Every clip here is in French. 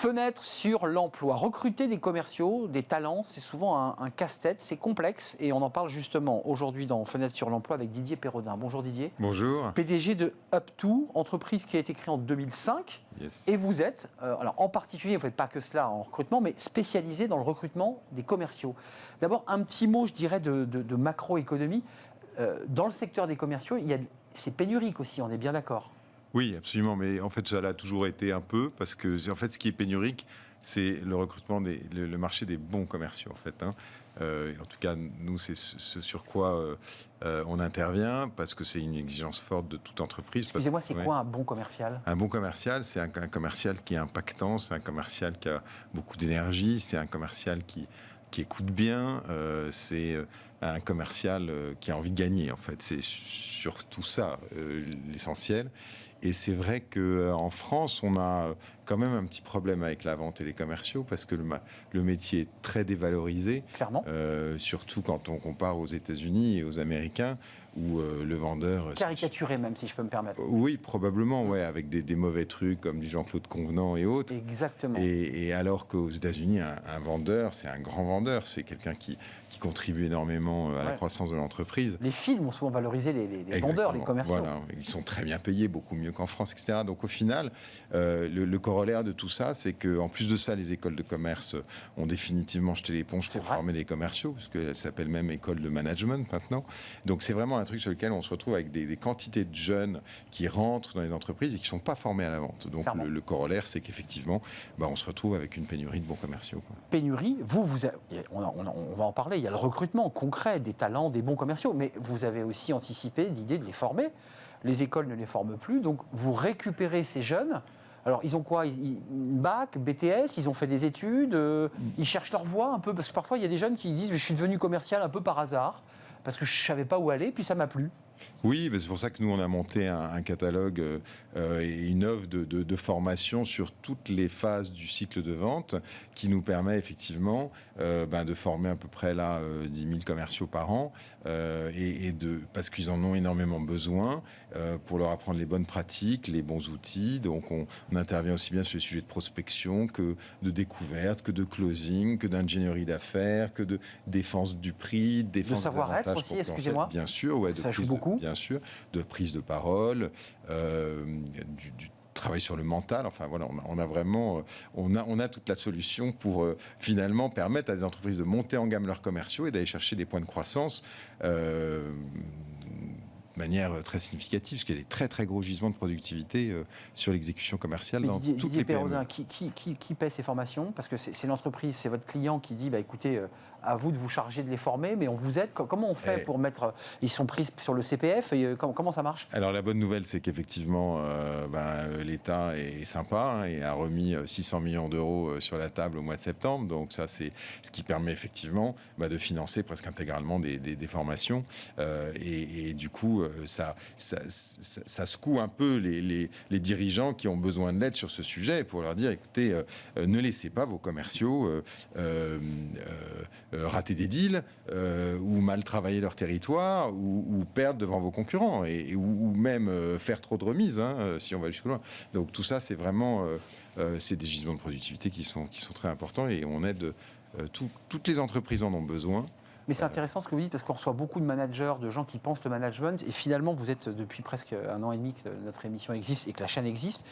Fenêtre sur l'emploi. Recruter des commerciaux, des talents, c'est souvent un casse-tête, c'est complexe et on en parle justement aujourd'hui dans Fenêtre sur l'emploi avec Didier Pérodin. Bonjour Didier. Bonjour. PDG de Up2, entreprise qui a été créée en 2005. Yes. Et vous êtes, alors en particulier, vous ne faites pas que cela en recrutement, mais spécialisé dans le recrutement des commerciaux. D'abord, un petit mot, je dirais, de macroéconomie. Dans le secteur des commerciaux, c'est pénurique aussi, on est bien d'accord. Oui, absolument. Mais en fait, ça l'a toujours été un peu parce que, en fait, ce qui est pénurique, c'est le recrutement, le marché des bons commerciaux, en fait. En tout cas, nous, c'est ce sur quoi on intervient parce que c'est une exigence forte de toute entreprise. Excusez-moi, c'est quoi un bon commercial ? Un bon commercial, c'est un commercial qui est impactant, c'est un commercial qui a beaucoup d'énergie, c'est un commercial qui écoute bien, c'est un commercial qui a envie de gagner, en fait. C'est surtout ça, l'essentiel. Et c'est vrai qu'en France, on a quand même un petit problème avec la vente et les commerciaux parce que le métier est très dévalorisé. Clairement. Surtout quand on compare aux États-Unis et aux Américains où le vendeur... Caricaturé même, si je peux me permettre. Oui, probablement, ouais, avec des mauvais trucs comme du Jean-Claude Convenant et autres. Exactement. Et alors qu'aux États-Unis, un vendeur, c'est un grand vendeur, c'est quelqu'un qui contribue énormément à la croissance de l'entreprise. Les films ont souvent valorisé les vendeurs, les commerciaux. Voilà, ils sont très bien payés, beaucoup mieux qu'en France, etc. Donc au final, le corollaire de tout ça, c'est qu'en plus de ça, les écoles de commerce ont définitivement jeté l'éponge pour former des commerciaux, parce qu'elles s'appellent même école de management maintenant. Donc c'est vraiment un truc sur lequel on se retrouve avec des quantités de jeunes qui rentrent dans les entreprises et qui ne sont pas formés à la vente. Donc le corollaire, c'est qu'effectivement, on se retrouve avec une pénurie de bons commerciaux. Pénurie, on va en parler, il y a le recrutement concret des talents, des bons commerciaux, mais vous avez aussi anticipé l'idée de les former. Les écoles ne les forment plus, donc vous récupérez ces jeunes. Alors, ils ont quoi ? Bac, BTS, ils ont fait des études, ils cherchent leur voie un peu, parce que parfois, il y a des jeunes qui disent « je suis devenu commercial un peu par hasard, parce que je ne savais pas où aller, puis ça m'a plu ». Oui, c'est pour ça que nous, on a monté un catalogue et une offre de formation sur toutes les phases du cycle de vente qui nous permet effectivement de former à peu près 10 000 commerciaux par an parce qu'ils en ont énormément besoin pour leur apprendre les bonnes pratiques, les bons outils. Donc, on intervient aussi bien sur les sujets de prospection que de découverte, que de closing, que d'ingénierie d'affaires, que de défense du prix, défense de savoir-être aussi, excusez-moi. Bien sûr, ouais, ça joue beaucoup. Bien sûr, de prise de parole, du travail sur le mental. Enfin voilà, on a vraiment, on a toute la solution pour finalement permettre à des entreprises de monter en gamme leurs commerciaux et d'aller chercher des points de croissance. De manière très significative, parce qu'il y a des très très gros gisements de productivité sur l'exécution commerciale dans toutes les PME. Qui paie ces formations ? Parce que c'est l'entreprise, c'est votre client qui dit écoutez, à vous de vous charger de les former, mais on vous aide. Comment on fait pour mettre... Ils sont pris sur le CPF, et comment ça marche ? Alors la bonne nouvelle, c'est qu'effectivement, l'État est sympa et a remis 600 millions d'euros sur la table au mois de septembre. Donc ça, c'est ce qui permet effectivement de financer presque intégralement des formations. Et du coup, ça secoue un peu les dirigeants qui ont besoin de l'aide sur ce sujet pour leur dire, écoutez, ne laissez pas vos commerciaux rater des deals ou mal travailler leur territoire ou perdre devant vos concurrents ou même faire trop de remises si on va jusque loin. Donc tout ça, c'est vraiment c'est des gisements de productivité qui sont très importants et on aide toutes les entreprises en ont besoin. Mais c'est intéressant ce que vous dites, parce qu'on reçoit beaucoup de managers, de gens qui pensent le management, et finalement, vous êtes depuis presque 1 an et demi que notre émission existe et que la chaîne existe.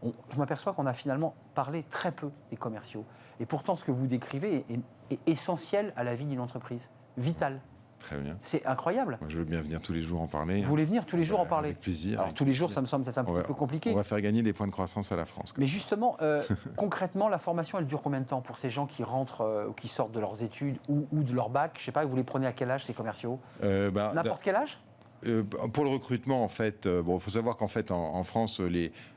Je m'aperçois qu'on a finalement parlé très peu des commerciaux. Et pourtant, ce que vous décrivez est essentiel à la vie d'une entreprise, vital. Très bien. C'est incroyable. Moi, je veux bien venir tous les jours en parler. Vous voulez venir tous les jours en parler ? Avec plaisir. Alors, tous les jours, ça me semble peut-être un petit peu compliqué. On va faire gagner des points de croissance à la France. Mais justement, concrètement, la formation, elle dure combien de temps pour ces gens qui rentrent ou qui sortent de leurs études ou de leur bac ? Je ne sais pas, vous les prenez à quel âge, ces commerciaux ? N'importe quel âge ? Pour le recrutement, en fait, il faut savoir qu'en fait, en France,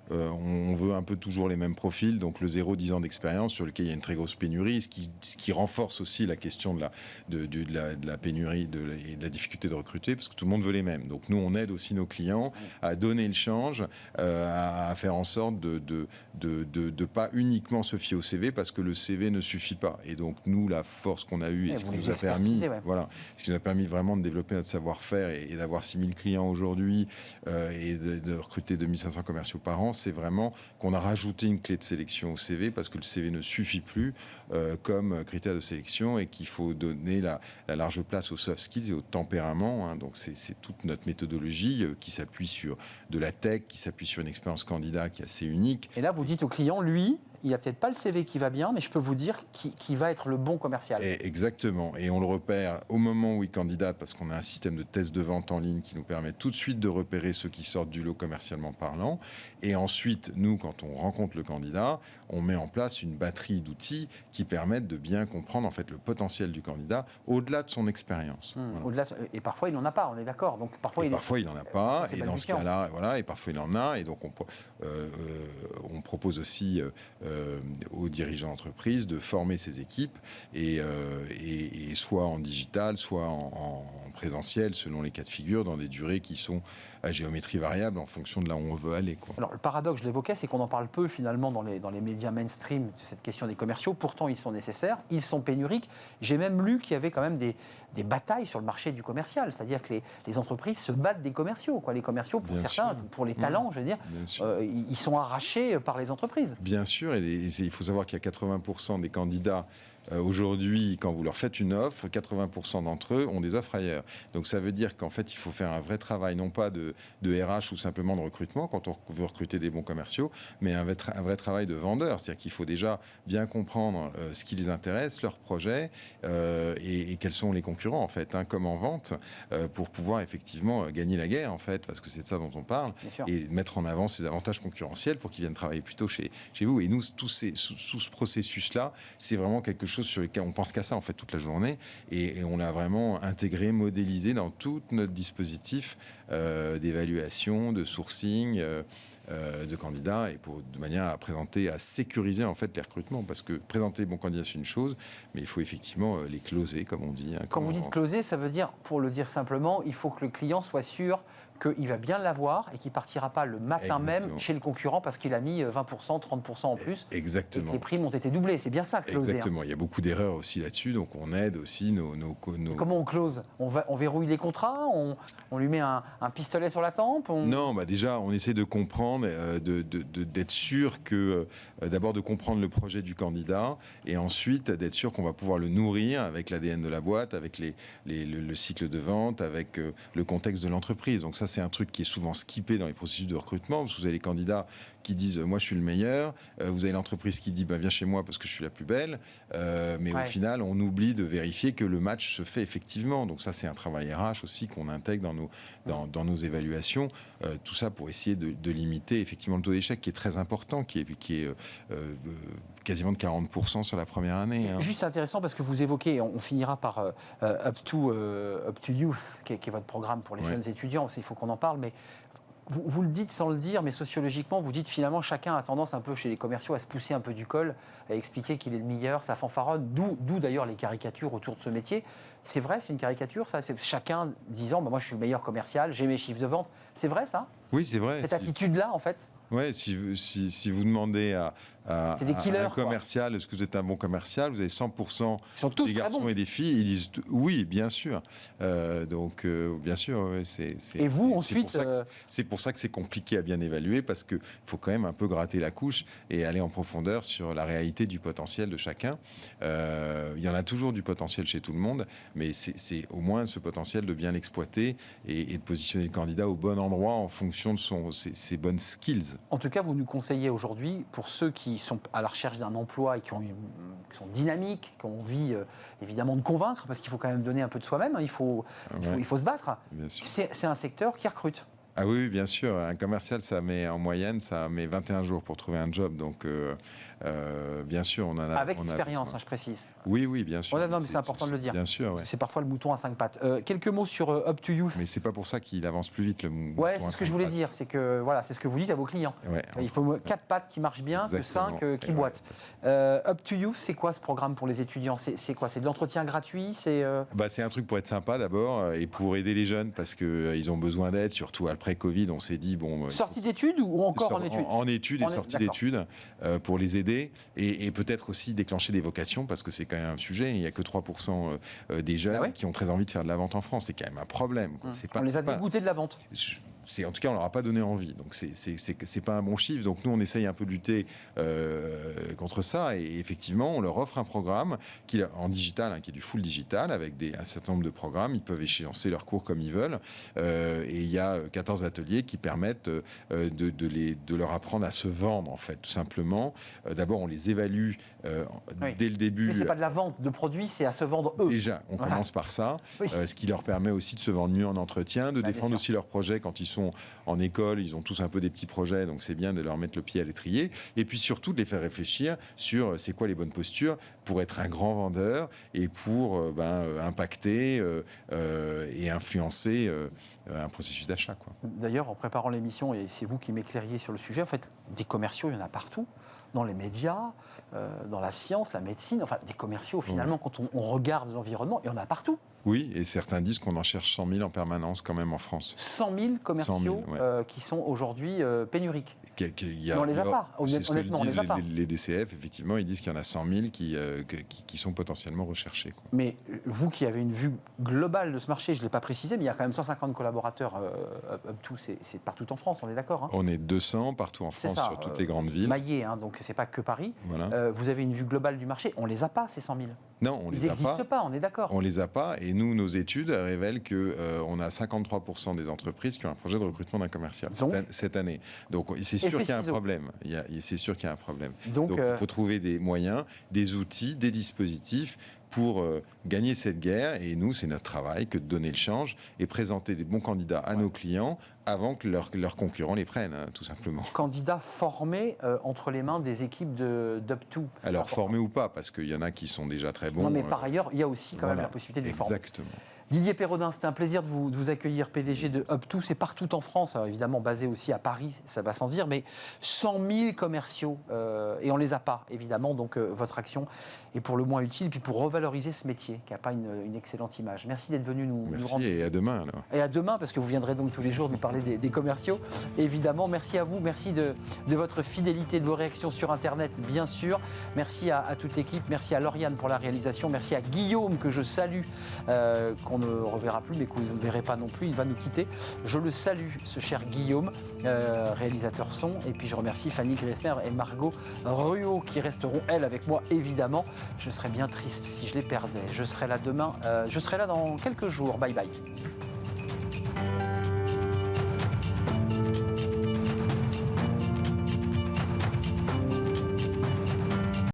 on veut un peu toujours les mêmes profils, donc le 0-10 ans d'expérience sur lequel il y a une très grosse pénurie, ce qui renforce aussi la question de la pénurie et de la difficulté de recruter, parce que tout le monde veut les mêmes. Donc nous, on aide aussi nos clients à donner le change, à faire en sorte de pas uniquement se fier au CV, parce que le CV ne suffit pas. Et donc nous, la force qu'on a eue et ce qui nous a permis, ce qui nous a permis vraiment de développer notre savoir-faire et d'avoir 6 000 clients aujourd'hui et de recruter 2500 commerciaux par an, c'est vraiment qu'on a rajouté une clé de sélection au CV parce que le CV ne suffit plus comme critère de sélection et qu'il faut donner la large place aux soft skills et au tempérament. Donc c'est toute notre méthodologie qui s'appuie sur de la tech, qui s'appuie sur une expérience candidat qui est assez unique. Et là, vous dites au client, lui, il n'y a peut-être pas le CV qui va bien, mais je peux vous dire qui va être le bon commercial. Exactement. Et on le repère au moment où il candidate, parce qu'on a un système de test de vente en ligne qui nous permet tout de suite de repérer ceux qui sortent du lot commercialement parlant. Et ensuite, nous, quand on rencontre le candidat, on met en place une batterie d'outils qui permettent de bien comprendre en fait le potentiel du candidat au-delà de son expérience. Voilà. Et parfois, il n'en a pas, on est d'accord. Donc, parfois, il n'en a pas. Et dans ce cas-là, voilà, et parfois, il en a. Et donc, on propose aussi aux dirigeants d'entreprise de former ses équipes et soit en digital, soit en présentiel, selon les cas de figure, dans des durées qui sont à géométrie variable en fonction de là où on veut aller. Alors, le paradoxe, je l'évoquais, c'est qu'on en parle peu finalement dans les médias mainstream de cette question des commerciaux. Pourtant, ils sont nécessaires, ils sont pénuriques. J'ai même lu qu'il y avait quand même des batailles sur le marché du commercial. C'est-à-dire que les entreprises se battent des commerciaux. Les commerciaux, pour certains, pour les talents, je veux dire, ils sont arrachés par les entreprises. Bien sûr, et il faut savoir qu'il y a 80% des candidats aujourd'hui, quand vous leur faites une offre, 80% d'entre eux ont des offres ailleurs. Donc ça veut dire qu'en fait, il faut faire un vrai travail, non pas de RH ou simplement de recrutement, quand on veut recruter des bons commerciaux, mais un vrai travail de vendeur. C'est-à-dire qu'il faut déjà bien comprendre ce qui les intéresse, leurs projets, et quels sont les concurrents, en fait, comme en vente, pour pouvoir effectivement gagner la guerre, en fait, parce que c'est de ça dont on parle, et mettre en avant ces avantages concurrentiels pour qu'ils viennent travailler plutôt chez vous. Et nous, tout ce processus-là, c'est vraiment quelque chose sur lesquels on pense qu'à ça en fait toute la journée et on l'a vraiment intégré, modélisé dans tout notre dispositif d'évaluation, de sourcing, de candidats et de manière à présenter, à sécuriser en fait les recrutements parce que présenter bons candidats c'est une chose, mais il faut effectivement les closer comme on dit. Quand vous dites closer, ça veut dire, pour le dire simplement, il faut que le client soit sûr qu'il va bien l'avoir et qu'il ne partira pas le matin même chez le concurrent parce qu'il a mis 20%, 30% en plus. Exactement. Et que les primes ont été doublées. C'est bien ça, closer. Exactement. Il y a beaucoup d'erreurs aussi là-dessus, donc on aide aussi nos... Comment on close ? On verrouille les contrats ? On lui met un pistolet sur la tempe ? Non, déjà, on essaie de comprendre, d'être sûr que... d'abord de comprendre le projet du candidat et ensuite d'être sûr qu'on va pouvoir le nourrir avec l'ADN de la boîte, avec le cycle de vente, avec le contexte de l'entreprise. Donc ça, c'est un truc qui est souvent skippé dans les processus de recrutement, parce que vous avez les candidats qui disent moi je suis le meilleur, vous avez l'entreprise qui dit viens chez moi parce que je suis la plus belle, mais au final on oublie de vérifier que le match se fait effectivement. Donc ça c'est un travail RH aussi qu'on intègre dans nos évaluations, tout ça pour essayer de limiter effectivement le taux d'échec qui est très important, qui est quasiment de 40% sur la première année. Juste intéressant parce que vous évoquez, on finira par Up to Youth, qui est votre programme pour les jeunes étudiants, il faut qu'on en parle, mais vous le dites sans le dire, mais sociologiquement, vous dites finalement chacun a tendance un peu chez les commerciaux à se pousser un peu du col, à expliquer qu'il est le meilleur, ça fanfaronne, d'où d'ailleurs les caricatures autour de ce métier. C'est vrai, c'est une caricature, ça, c'est chacun disant moi je suis le meilleur commercial, j'ai mes chiffres de vente. C'est vrai ça ? Oui, c'est vrai. Cette attitude-là en fait ? Oui, si vous demandez à un commercial, est-ce que vous êtes un bon commercial, vous avez 100% des garçons et des filles, ils disent oui, bien sûr. Bien sûr, et vous ensuite, c'est pour ça que c'est compliqué à bien évaluer parce qu'il faut quand même un peu gratter la couche et aller en profondeur sur la réalité du potentiel de chacun. Il y en a toujours du potentiel chez tout le monde, mais c'est au moins ce potentiel de bien l'exploiter et de positionner le candidat au bon endroit en fonction de ses bonnes skills. En tout cas, vous nous conseillez aujourd'hui, pour ceux qui sont à la recherche d'un emploi et qui sont dynamiques, qui ont envie évidemment de convaincre, parce qu'il faut quand même donner un peu de soi-même, il faut se battre. C'est un secteur qui recrute. Ah oui, bien sûr. Un commercial, en moyenne, ça met 21 jours pour trouver un job. Donc, bien sûr, on en a... Avec expérience, je précise. Oui, bien sûr. Non, mais c'est important de le dire. Bien sûr, c'est parfois le mouton à 5 pattes. Quelques mots sur Up to Youth. Mais c'est pas pour ça qu'il avance plus vite, le mouton. Ouais, c'est ce que je voulais dire. C'est que c'est ce que vous dites à vos clients. Il faut 4 pattes qui marchent bien, que 5 qui boitent. Up to Youth, c'est quoi ce programme pour les étudiants ? C'est quoi ? C'est de l'entretien gratuit ? C'est un truc pour être sympa d'abord et pour aider les jeunes parce qu'ils ont besoin d'aide, surtout après Covid, on s'est dit sortie d'études ou encore en études ? En études et sortie d'études pour les aider et peut-être aussi déclencher des vocations parce que c'est quand même un sujet. Il n'y a que 3% des jeunes qui ont très envie de faire de la vente en France. C'est quand même un problème. On les a dégoûtés de la vente. en tout cas, on leur a pas donné envie. Donc c'est pas un bon chiffre. Donc nous, on essaye un peu de lutter contre ça. Et effectivement, on leur offre un programme en digital, qui est du full digital, avec un certain nombre de programmes. Ils peuvent échéancer leurs cours comme ils veulent. Et il y a 14 ateliers qui permettent de leur apprendre à se vendre, en fait, tout simplement. D'abord, on les évalue dès le début. Mais c'est pas de la vente de produits, c'est à se vendre eux. Déjà, on commence par ça, ce qui leur permet aussi de se vendre mieux en entretien, de défendre aussi leurs projets quand ils sont en école. Ils ont tous un peu des petits projets, donc c'est bien de leur mettre le pied à l'étrier. Et puis surtout de les faire réfléchir sur c'est quoi les bonnes postures pour être un grand vendeur et pour impacter et influencer un processus d'achat, quoi. D'ailleurs, en préparant l'émission, et c'est vous qui m'éclairiez sur le sujet, en fait, des commerciaux, il y en a partout. Dans les médias, dans la science, la médecine, enfin des commerciaux finalement, quand on regarde l'environnement, il y en a partout. Oui, et certains disent qu'on en cherche 100 000 en permanence quand même en France. 100 000 commerciaux 100 000, ouais. Qui sont aujourd'hui pénuriques. On ne les a pas, honnêtement, on les a pas. Les DCF, effectivement, ils disent qu'il y en a 100 000 qui sont potentiellement recherchés, quoi. Mais vous qui avez une vue globale de ce marché, je ne l'ai pas précisé, mais il y a quand même 150 collaborateurs UpTo, c'est partout en France, on est d'accord, hein? On est 200 partout en France, sur toutes les grandes villes. Maillé, hein, donc c'est pas que Paris. Voilà. Vous avez une vue globale du marché, on les a pas, ces 100 000. Non, on les a pas. Ils n'existent pas, on est d'accord. On les a pas, et nous, nos études révèlent qu'on a 53% des entreprises qui ont un projet de recrutement d'un commercial cette année. Donc c'est sûr qu'il y a un problème. C'est sûr qu'il y a un problème. Donc il faut trouver des moyens, des outils, des dispositifs pour gagner cette guerre. Et nous, c'est notre travail que de donner le change et présenter des bons candidats à nos clients avant que leurs concurrents les prennent, hein, tout simplement. Candidats formés entre les mains des équipes d'UpTo. Alors formés ou pas, parce qu'il y en a qui sont déjà très bons. Non, mais par ailleurs, il y a aussi quand même la possibilité de les former. Exactement. Didier Pérodin, c'était un plaisir de vous accueillir, PDG de UpTo. C'est partout en France, alors évidemment basé aussi à Paris, ça va sans dire, mais 100 000 commerciaux, et on ne les a pas, évidemment, donc votre action est pour le moins utile, puis pour revaloriser ce métier, qui n'a pas une excellente image. Merci d'être venu nous rendre... Merci, et à demain alors. Et à demain, parce que vous viendrez donc tous les jours nous parler des commerciaux, évidemment. Merci à vous, merci de votre fidélité, de vos réactions sur Internet, bien sûr. Merci à toute l'équipe, merci à Lauriane pour la réalisation, merci à Guillaume, que je salue, qu'on ne reverra plus, mais que vous ne verrez pas non plus, il va nous quitter. Je le salue, ce cher Guillaume, réalisateur son, et puis je remercie Fanny Gressner et Margot Ruot, qui resteront, elles, avec moi, évidemment. Je serais bien triste si je les perdais. Je serai là demain, je serai là dans quelques jours. Bye bye.